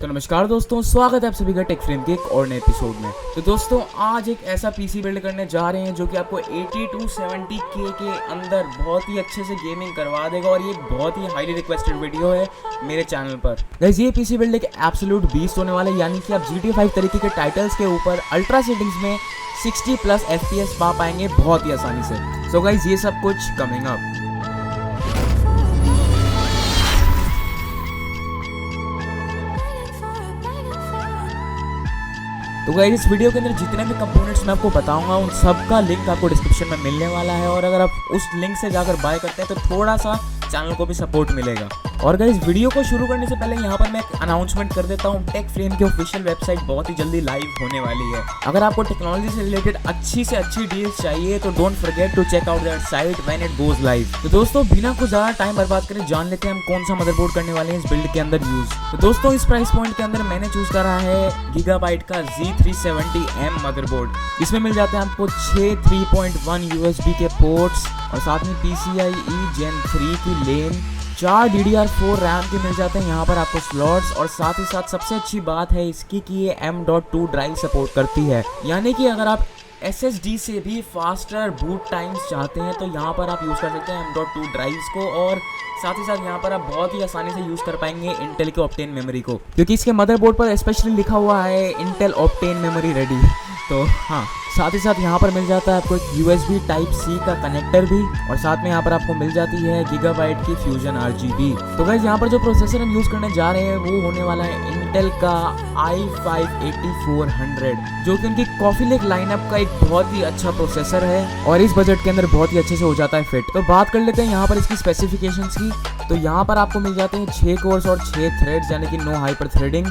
तो नमस्कार दोस्तों, स्वागत है आप सभी का टेक फ्रेम के एक और नए एपिसोड में। तो दोस्तों आज एक ऐसा पीसी बिल्ड करने जा रहे हैं जो कि आपको 80 to 70K के अंदर बहुत ही अच्छे से गेमिंग करवा देगा और ये एक बहुत ही हाईली रिक्वेस्टेड वीडियो है मेरे चैनल पर। गाइस ये पीसी बिल्ड एक एब्सोल्यूट बीस्ट होने वाला है, यानी कि आप GTA 5 तरीके के टाइटल्स के ऊपर अल्ट्रा सेटिंग्स में 60+ FPS पा पाएंगे बहुत ही आसानी से। सो गाइस ये सब कुछ कमिंग अप। तो गाइस इस वीडियो के अंदर जितने भी कंपोनेंट्स मैं आपको बताऊंगा उन सब का लिंक आपको डिस्क्रिप्शन में मिलने वाला है, और अगर आप उस लिंक से जाकर बाय करते हैं तो थोड़ा सा चैनल को भी सपोर्ट मिलेगा। और गाइस वीडियो को शुरू करने से पहले यहाँ पर मैं एक अनाउंसमेंट कर देता हूँ। टेक फ्रेम की ऑफिशियल वेबसाइट बहुत ही जल्दी लाइव होने वाली है। अगर आपको टेक्नोलॉजी से रिलेटेड अच्छी से अच्छी डील्स चाहिए तो don't forget to check out that site when it goes live. तो दोस्तों बिना कुछ ज़्यादा टाइम बर्बाद करे जान लेते हैं हम कौन सा मदरबोर्ड करने वाले हैं इस बिल्ड के अंदर यूज। तो दोस्तों इस प्राइस पॉइंट के अंदर मैंने चूज करा है गीगाबाइट का Z370M मदरबोर्ड। इसमें मिल जाते हैं आपको 6 3.1 USB के पोर्ट्स और साथ में PCIe Gen 3 की लेन, 4 DDR4 रैम के मिल जाते हैं यहाँ पर आपको स्लॉट्स, और साथ ही साथ सबसे अच्छी बात है इसकी कि ये M.2 ड्राइव सपोर्ट करती है, यानी कि अगर आप SSD से भी फास्टर बूट टाइम्स चाहते हैं तो यहाँ पर आप यूज़ कर सकते हैं M.2 ड्राइव्स को, और साथ ही साथ यहाँ पर आप बहुत ही आसानी से यूज़ कर पाएंगे इंटेल के ऑप्टेन मेमोरी को, क्योंकि इसके मदरबोर्ड पर स्पेशली लिखा हुआ है इंटेल ऑप्टेन मेमोरी रेडी। तो हाँ, साथ ही साथ यहाँ पर मिल जाता है आपको एक USB Type-C का कनेक्टर भी, और साथ में यहाँ पर आपको मिल जाती है गीगाबाइट की फ्यूजन RGB। तो गाइस यहाँ पर जो प्रोसेसर हम यूज़ करने जा रहे हैं वो होने वाला है इंटेल का i5-8400, जो कि उनकी कॉफी लेक लाइनअप का एक बहुत ही अच्छा प्रोसेसर है और इस बजट के अंदर बहुत ही अच्छे से हो जाता है फिट। तो बात कर लेते हैं यहाँ पर इसकी स्पेसिफिकेशंस की। तो यहाँ पर आपको मिल जाते हैं 6 कोर्स और 6 थ्रेड्स, यानी कि नो हाइपर थ्रेडिंग,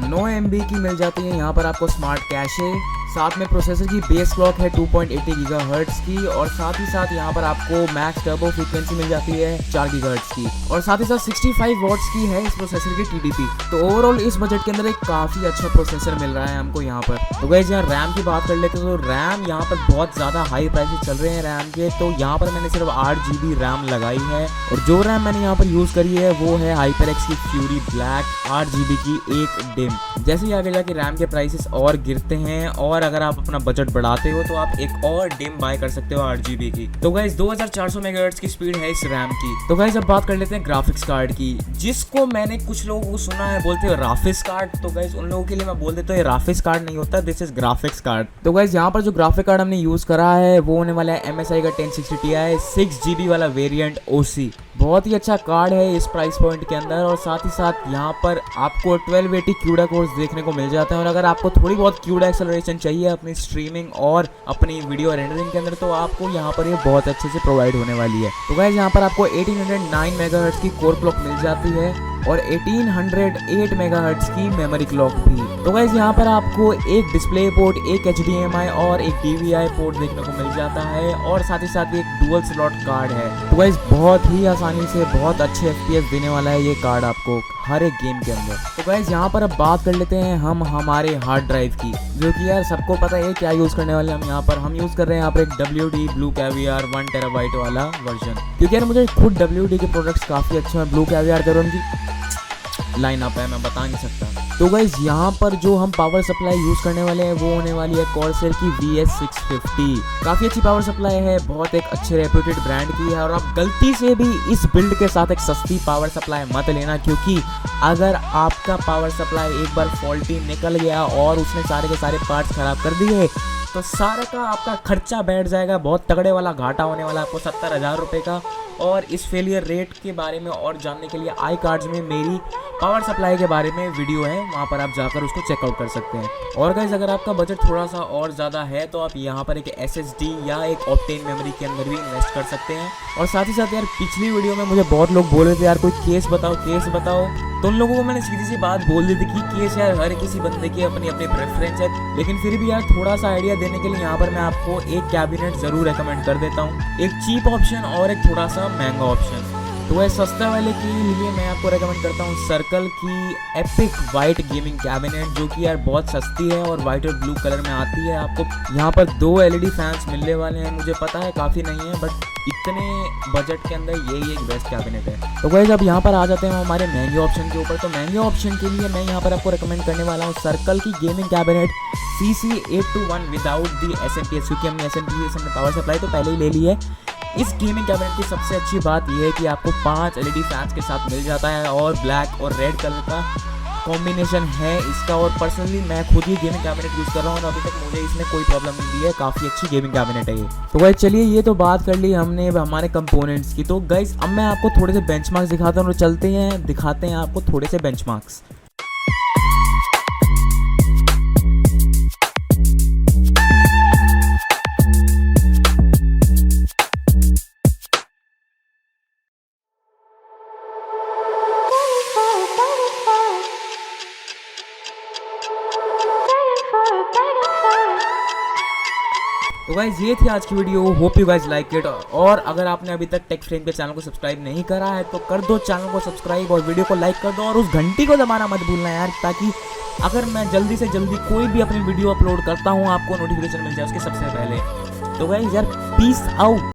9 MB की मिल जाती है यहाँ पर आपको स्मार्ट कैशे, साथ में प्रोसेसर की बेस क्लॉक है 2.80 GHz की, और साथ ही साथ यहाँ पर आपको मैक्स टर्बो फ्रीक्वेंसी मिल जाती है 4 GHz की, और साथ ही साथ 65 वॉट्स की है इस प्रोसेसर की TDP। तो ओवरऑल इस बजट के अंदर एक काफ़ी अच्छा प्रोसेसर मिल रहा है हमको यहाँ पर। तो गाइस यहाँ रैम की बात कर लेते हैं, तो रैम यहाँ पर बहुत ज़्यादा हाई प्राइसेस चल रहे हैं रैम के, तो यहाँ पर मैंने सिर्फ 8 GB रैम लगाई है, और जो रैम मैंने यहाँ पर यूज़ करी है वो है HyperX की फ्यूरी ब्लैक 8 GB की एक डिम। जैसे ही आगे जाके रैम के प्राइसेस और गिरते हैं और अगर आप अपना बजट बढ़ाते हो तो आप एक और डिम बाय कर सकते हो 8 GB की। तो गाइस 2400 मेगाहर्ट्ज की स्पीड है इस रैम की। तो गाइस अब बात कर लेते हैं ग्राफिक्स कार्ड की, जिसको मैंने कुछ लोगों को सुना है बोलते हैं राफिक्स कार्ड। तो गाइस उन लोगों के लिए मैं बोल देता हूँ ये राफिक्स कार्ड नहीं होता, दिस इज ग्राफिक्स कार्ड। तो गाइस यहाँ पर जो ग्राफिक कार्ड हमने यूज करा है वो होने वाला है MSI का 1060 Ti 6 GB वाला वेरिएंट OC। बहुत ही अच्छा कार्ड है इस प्राइस पॉइंट के अंदर, और साथ ही साथ यहाँ पर आपको 1280 CUDA कोर्स देखने को मिल जाते हैं, और अगर आपको थोड़ी बहुत CUDA एक्सेलरेशन चाहिए अपनी स्ट्रीमिंग और अपनी वीडियो रेंडरिंग के अंदर तो आपको यहाँ पर ये बहुत अच्छे से प्रोवाइड होने वाली है। तो गाइस यहाँ पर आपको 1809 मेगाहर्ट्ज की कोर क्लॉक मिल जाती है और 1808 मेगाहर्ट्ज की मेमोरी क्लॉक भी। तो गाइस यहाँ पर आपको एक डिस्प्ले पोर्ट, एक HDMI और एक DVI पोर्ट देखने को मिल जाता है, और साथ ही साथ एक डुअल स्लॉट कार्ड है। तो गाइस बहुत ही आसानी से बहुत अच्छे FPS देने वाला है ये कार्ड आपको हर एक गेम के अंदर। तो गाइस यहाँ पर अब बात कर लेते हैं हम हमारे हार्ड ड्राइव की, जो कि यार सबको पता है क्या यूज़ करने वाले हम यहाँ पर। हम यूज़ कर रहे हैं यहाँ पर एक WD ब्लू कैवियर 1 TB वाला वर्जन, क्योंकि यार मुझे खुद WD के प्रोडक्ट्स काफ़ी अच्छे हैं। ब्लू कैवियर करो उनकी लाइन अप है, मैं बता नहीं सकता। तो गाइस यहाँ पर जो हम पावर सप्लाई यूज़ करने वाले हैं वो होने वाली है कॉर्सेर की VS650। काफ़ी अच्छी पावर सप्लाई है, बहुत एक अच्छे रेप्यूटेड ब्रांड की है, और आप गलती से भी इस बिल्ड के साथ एक सस्ती पावर सप्लाई मत लेना, क्योंकि अगर आपका पावर सप्लाई एक बार फॉल्टी निकल गया और उसने सारे के सारे पार्ट्स ख़राब कर दिए तो सारे का आपका खर्चा बैठ जाएगा, बहुत तगड़े वाला घाटा होने वाला आपको 70,000 रुपये का। और इस फेलियर रेट के बारे में और जानने के लिए आई कार्ड्स में मेरी पावर सप्लाई के बारे में वीडियो है, वहाँ पर आप जाकर उसको चेकआउट कर सकते हैं। और गाइस अगर आपका बजट थोड़ा सा और ज़्यादा है तो आप यहाँ पर एक SSD या एक ऑप्टेन मेमोरी के अंदर भी इन्वेस्ट कर सकते हैं। और साथ ही साथ यार पिछली वीडियो में मुझे बहुत लोग बोल रहे थे यार कोई केस बताओ केस बताओ, तो उन लोगों को मैंने सीधी सी बात बोल दी थी कि केस यार हर किसी बंदे की अपनी अपनी प्रेफरेंस है, लेकिन फिर भी यार थोड़ा सा आइडिया देने के लिए यहाँ पर मैं आपको एक कैबिनेट ज़रूर रेकमेंड कर देता हूँ, एक चीप ऑप्शन और एक थोड़ा सा महंगा ऑप्शन। तो वह सस्ते वाले के लिए मैं आपको रेकमेंड करता हूँ सर्कल की एपिक वाइट गेमिंग कैबिनेट, जो कि यार बहुत सस्ती है और वाइट और ब्लू कलर में आती है। आपको यहाँ पर 2 LED फैंस मिलने वाले हैं, मुझे पता है काफ़ी नहीं है, बट इतने बजट के अंदर यही एक बेस्ट कैबिनेट है। तो गाइस अब यहाँ पर आ जाते हैं हम हमारे महंगे ऑप्शन के ऊपर। तो महंगे ऑप्शन के लिए मैं यहाँ पर आपको रेकमेंड करने वाला हूँ सर्कल की gaming cabinet CC821 without the SMPS, क्योंकि हमने SMPS में पावर सप्लाई तो पहले ही ले ली है। इस गेमिंग कैबिनेट की सबसे अच्छी बात यह है कि आपको 5 LED फैंस के साथ मिल जाता है और ब्लैक और रेड कलर का कॉम्बिनेशन है इसका। और पर्सनली मैं खुद ही गेमिंग कैबिनेट यूज़ कर रहा हूँ और अभी तक मुझे इसमें कोई प्रॉब्लम नहीं दी है। काफ़ी अच्छी गेमिंग कैबिनेट है ये। तो गाइस चलिए, ये तो बात कर ली हमने हमारे कंपोनेंट्स की। तो गाइस अब मैं आपको थोड़े से बेंचमार्क्स दिखाता हूँ और दिखाते हैं आपको थोड़े से बेंचमार्क्स। तो गाइज ये थी आज की video, hope you guys like it. और अगर आपने अभी तक टेक फ्रेम के चैनल को सब्सक्राइब नहीं करा है तो कर दो चैनल को सब्सक्राइब और वीडियो को लाइक कर दो और उस घंटी को दबाना मत भूलना यार, ताकि अगर मैं जल्दी से जल्दी कोई भी अपनी वीडियो अपलोड करता हूँ आपको नोटिफिकेशन मिल जाए उसके सबसे पहले। तो गाइज यार पीस आउट।